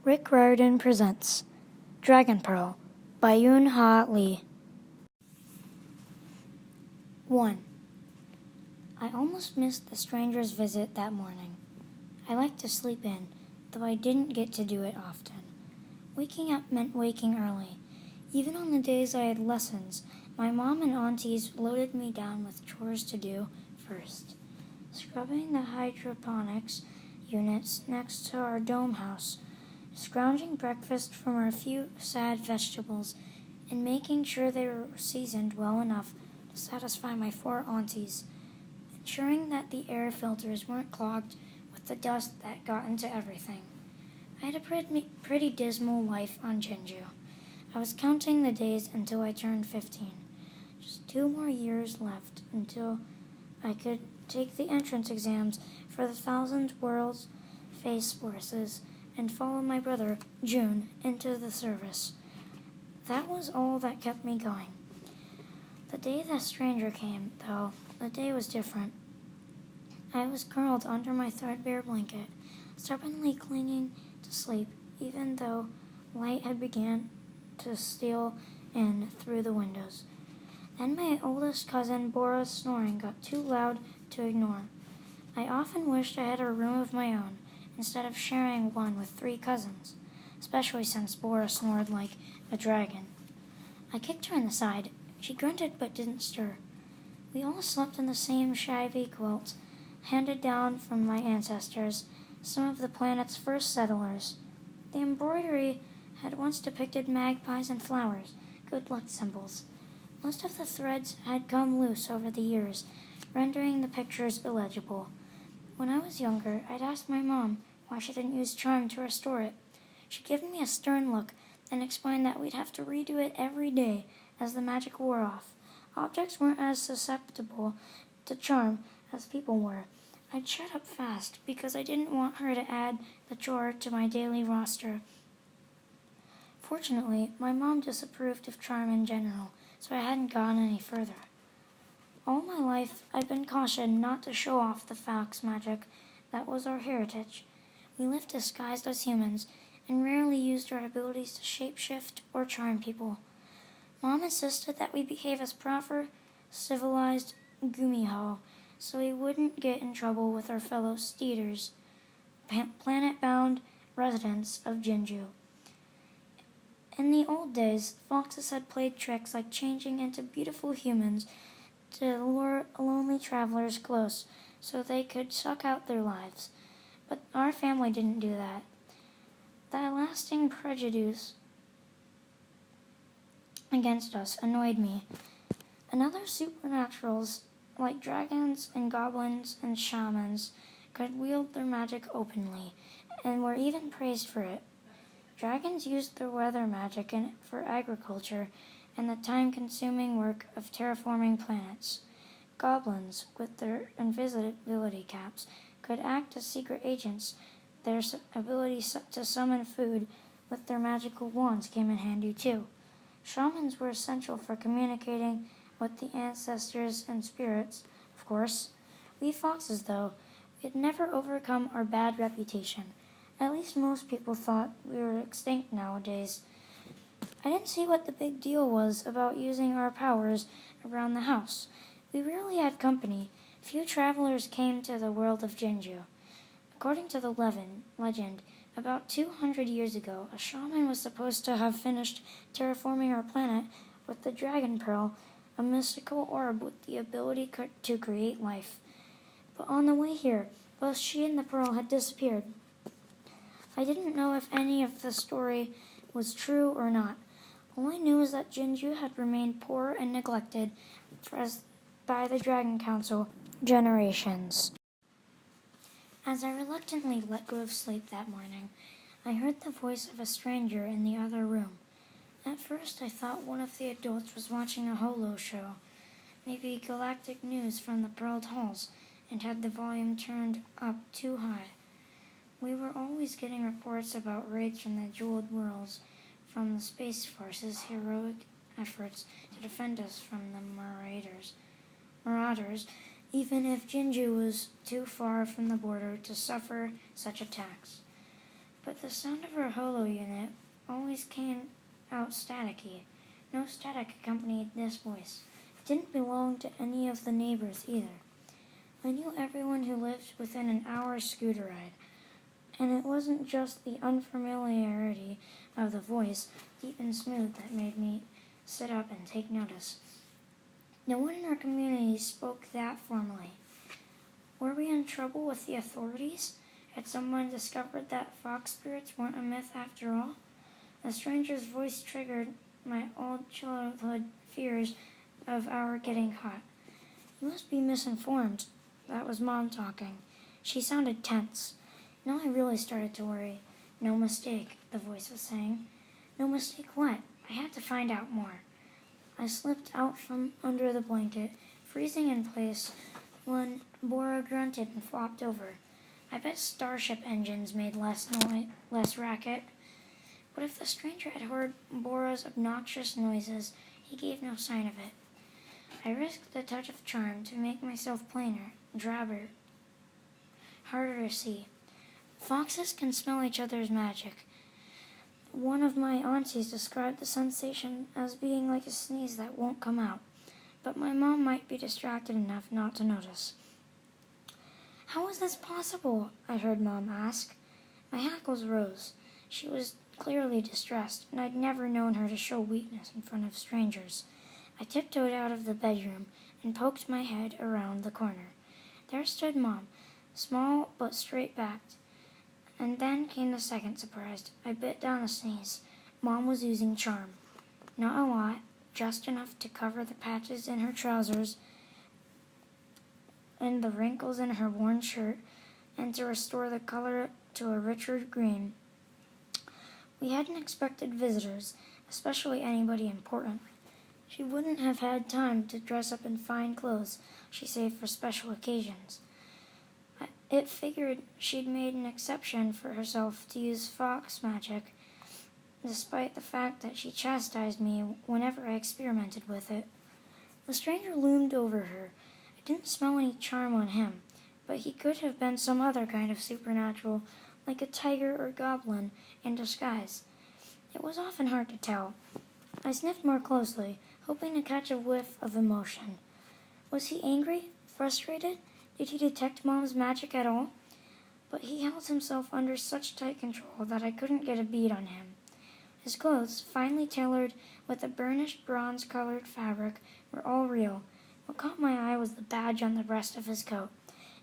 Rick Riordan presents Dragon Pearl by Yoon Ha Lee. 1. I almost missed the stranger's visit that morning. I liked to sleep in, though I didn't get to do it often. Waking up meant waking early. Even on the days I had lessons, my mom and aunties loaded me down with chores to do first. Scrubbing the hydroponics units next to our dome house, scrounging breakfast from our few sad vegetables, and making sure they were seasoned well enough to satisfy my 4 aunties, ensuring that the air filters weren't clogged with the dust that got into everything. I had a pretty dismal life on Jeonju. I was counting the days until I turned 15. Just 2 more years left until I could take the entrance exams for the 1,000 World Face Forces and follow my brother, June, into the service. That was all that kept me going. The day the stranger came, though, the day was different. I was curled under my threadbare blanket, stubbornly clinging to sleep, even though light had begun to steal in through the windows. Then my oldest cousin Bora's snoring got too loud to ignore. I often wished I had a room of my own, instead of sharing one with 3 cousins, especially since Bora snored like a dragon. I kicked her in the side. She grunted but didn't stir. We all slept in the same shabby quilts, handed down from my ancestors, some of the planet's first settlers. The embroidery had once depicted magpies and flowers, good luck symbols. Most of the threads had come loose over the years, rendering the pictures illegible. When I was younger, I'd asked my mom why she didn't use charm to restore it. She'd given me a stern look and explained that we'd have to redo it every day as the magic wore off. Objects weren't as susceptible to charm as people were. I'd shut up fast because I didn't want her to add the chore to my daily roster. Fortunately, my mom disapproved of charm in general, so I hadn't gone any further. All my life, I'd been cautioned not to show off the fox magic that was our heritage. We lived disguised as humans and rarely used our abilities to shapeshift or charm people. Mom insisted that we behave as proper, civilized gumiho, so we wouldn't get in trouble with our fellow steeders, planet-bound residents of Jeonju. In the old days, foxes had played tricks like changing into beautiful humans to lure lonely travelers close so they could suck out their lives. But our family didn't do that. That lasting prejudice against us annoyed me. And other supernaturals, like dragons and goblins and shamans, could wield their magic openly, and were even praised for it. Dragons used their weather magic for agriculture and the time-consuming work of terraforming planets. Goblins, with their invisibility caps, could act as secret agents. Their ability to summon food with their magical wands came in handy too. Shamans were essential for communicating with the ancestors and spirits, of course. We foxes, though, had never overcome our bad reputation. At least most people thought we were extinct nowadays. I didn't see what the big deal was about using our powers around the house. We rarely had company. Few travelers came to the world of Jeonju. According to the legend, about 200 years ago, a shaman was supposed to have finished terraforming our planet with the Dragon Pearl, a mystical orb with the ability to create life. But on the way here, both she and the pearl had disappeared. I didn't know if any of the story was true or not. All I knew is that Jeonju had remained poor and neglected by the Dragon Council generations. As I reluctantly let go of sleep that morning, I heard the voice of a stranger in the other room. At first, I thought one of the adults was watching a holo show, maybe galactic news from the Pearled Halls, and had the volume turned up too high. We were always getting reports about raids from the Jeweled Worlds, from the Space Force's heroic efforts to defend us from the marauders, even if Jeonju was too far from the border to suffer such attacks. but the sound of her holo unit always came out staticky. No static accompanied this voice. It didn't belong to any of the neighbors either. I knew everyone who lived within an hour's scooter ride, and it wasn't just the unfamiliarity of the voice, deep and smooth, that made me sit up and take notice. No one in our community spoke that formally. Were we in trouble with the authorities? Had someone discovered that fox spirits weren't a myth after all? The stranger's voice triggered my old childhood fears of our getting caught. You must be misinformed. That was Mom talking. She sounded tense. Now I really started to worry. No mistake, the voice was saying. No mistake what? I had to find out more. I slipped out from under the blanket, freezing in place when Bora grunted and flopped over. I bet starship engines made less racket. But if the stranger had heard Bora's obnoxious noises, he gave no sign of it. I risked a touch of charm to make myself plainer, drabber, harder to see. Foxes can smell each other's magic. One of my aunties described the sensation as being like a sneeze that won't come out, but my mom might be distracted enough not to notice. How is this possible? I heard Mom ask. My hackles rose. She was clearly distressed, and I'd never known her to show weakness in front of strangers. I tiptoed out of the bedroom and poked my head around the corner. There stood Mom, small but straight-backed. And then came the second surprise. I bit down a sneeze. Mom was using charm. Not a lot, just enough to cover the patches in her trousers and the wrinkles in her worn shirt, and to restore the color to a richer green. We hadn't expected visitors, especially anybody important. She wouldn't have had time to dress up in fine clothes she saved for special occasions. It figured she'd made an exception for herself to use fox magic, despite the fact that she chastised me whenever I experimented with it. The stranger loomed over her. I didn't smell any charm on him, but he could have been some other kind of supernatural, like a tiger or goblin in disguise. It was often hard to tell. I sniffed more closely, hoping to catch a whiff of emotion. Was he angry? Frustrated? Did he detect Mom's magic at all? But he held himself under such tight control that I couldn't get a bead on him. His clothes, finely tailored with a burnished bronze-colored fabric, were all real. What caught my eye was the badge on the breast of his coat.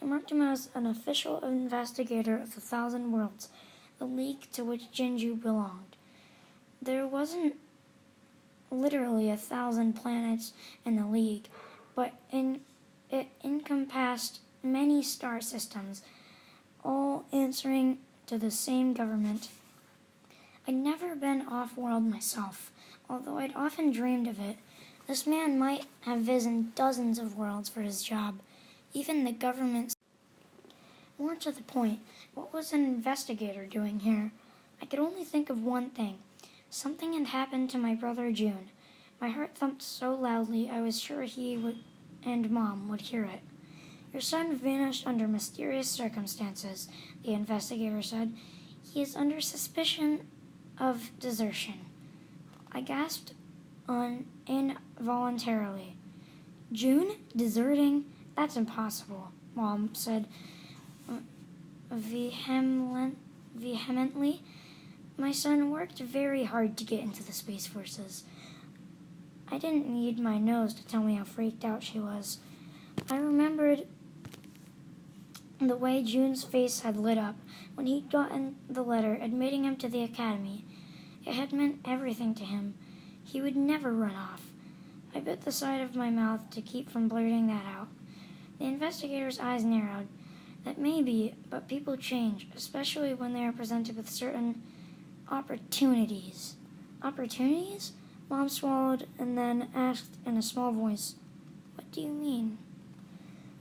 It marked him as an official investigator of the Thousand Worlds, the league to which Jinju belonged. There wasn't literally 1,000 planets in the league, but it encompassed many star systems, all answering to the same government. I'd never been off-world myself, although I'd often dreamed of it. This man might have visited dozens of worlds for his job. Even the government. More to the point, what was an investigator doing here? I could only think of one thing. Something had happened to my brother June. My heart thumped so loudly I was sure he and Mom would hear it. Your son vanished under mysterious circumstances, the investigator said. He is under suspicion of desertion. I gasped involuntarily. June? Deserting? That's impossible, Mom said vehemently. My son worked very hard to get into the Space Forces. I didn't need my nose to tell me how freaked out she was. I remembered the way June's face had lit up when he'd gotten the letter admitting him to the academy. It had meant everything to him. He would never run off. I bit the side of my mouth to keep from blurting that out. The investigator's eyes narrowed. That may be, but people change, especially when they are presented with certain opportunities. Opportunities? Mom swallowed and then asked in a small voice, What do you mean?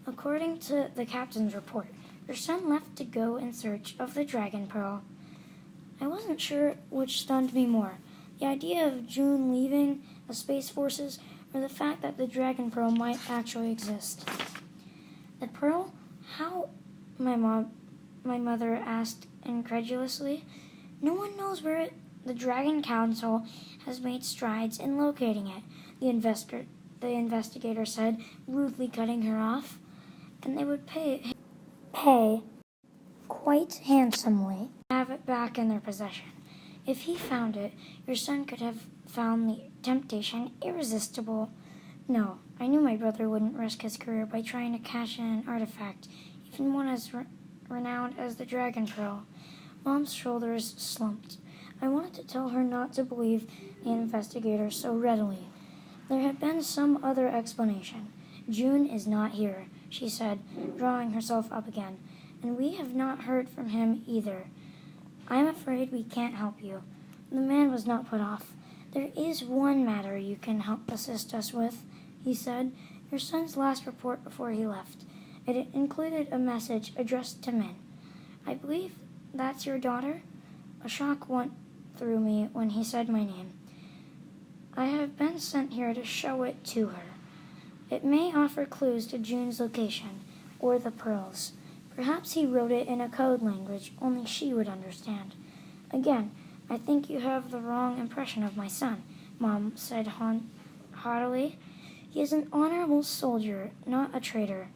According to the captain's report, your son left to go in search of the Dragon Pearl. I wasn't sure which stunned me more, the idea of June leaving the Space Forces or the fact that the Dragon Pearl might actually exist. The pearl? How? My mother asked incredulously. No one knows where the Dragon Council has made strides in locating it, the investigator said, rudely cutting her off. And they would pay quite handsomely to have it back in their possession. If he found it, your son could have found the temptation irresistible. No, I knew my brother wouldn't risk his career by trying to cash in an artifact, even one as renowned as the Dragon Pearl. Mom's shoulders slumped. I wanted to tell her not to believe the investigator so readily. There had been some other explanation. June is not here, she said, drawing herself up again, and we have not heard from him either. I am afraid we can't help you. The man was not put off. There is one matter you can help assist us with, he said. Your son's last report before he left. It included a message addressed to Min. I believe that's your daughter? A shock went through me when he said my name. I have been sent here to show it to her. It may offer clues to June's location, or the pearls. Perhaps he wrote it in a code language only she would understand. Again, I think you have the wrong impression of my son, Mom said haughtily. He is an honorable soldier, not a traitor.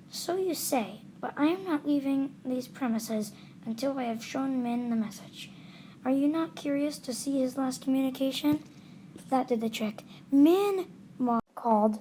So you say, but I am not leaving these premises until I have shown Min the message. Are you not curious to see his last communication? That did the trick. Min, Mom called.